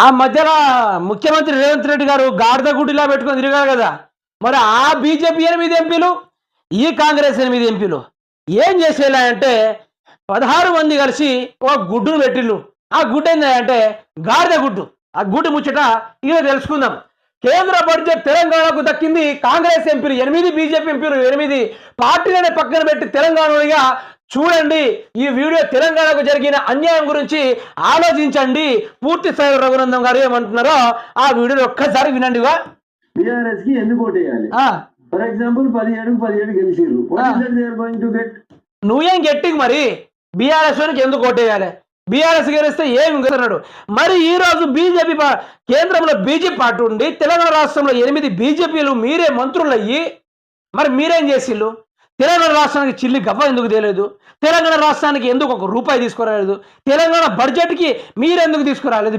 ఆ మధ్యలో ముఖ్యమంత్రి రేవంత్ రెడ్డి గారు గాడిద గుడ్డిలా పెట్టుకొని తిరిగారు కదా. మరి ఆ బీజేపీ 8 ఎంపీలు, ఈ కాంగ్రెస్ 8 ఎంపీలు ఏం చేసేలా అంటే 16 మంది కలిసి ఒక గుడ్డును పెట్టిళ్ళు. ఆ గుడ్డు ఏంటంటే గాడిద గుడ్డు. ఆ గుడ్డు ముచ్చట ఇక తెలుసుకుందాం. కేంద్ర బడ్జెట్ తెలంగాణకు దక్కింది. కాంగ్రెస్ ఎంపీలు 8, బీజేపీ ఎంపీలు 8 పార్టీలనే పక్కన పెట్టి తెలంగాణగా చూడండి. ఈ వీడియో తెలంగాణకు జరిగిన అన్యాయం గురించి ఆలోచించండి. పూర్తి స్థాయి రఘునందన్ గారు ఏమంటున్నారో ఆ వీడియోని ఒక్కసారి వినండిగా. బీఆర్ఎస్ కి ఎందుకు ఓటేయాలి? ఫర్ ఎగ్జాంపుల్ 17 గెలిచిర్రు. నువ్వేం గట్టికి మరి బీఆర్ఎస్ ఎందుకు ఓటేయాలి? బీఆర్ఎస్ గెలిస్తే ఏమి గెలుస్తున్నాడు. మరి ఈ రోజు బీజేపీ కేంద్రంలో బీజేపీ పార్టీ ఉండి తెలంగాణ రాష్ట్రంలో 8 బీజేపీలు మీరే మంత్రులు అయ్యి మరి మీరేం చేసిళ్ళు? తెలంగాణ రాష్ట్రానికి చిల్లి గవ్వ ఎందుకు తెలియదు? తెలంగాణ రాష్ట్రానికి ఎందుకు 1 రూపాయి తీసుకురాలేదు? తెలంగాణ బడ్జెట్కి మీరెందుకు తీసుకురాలేదు?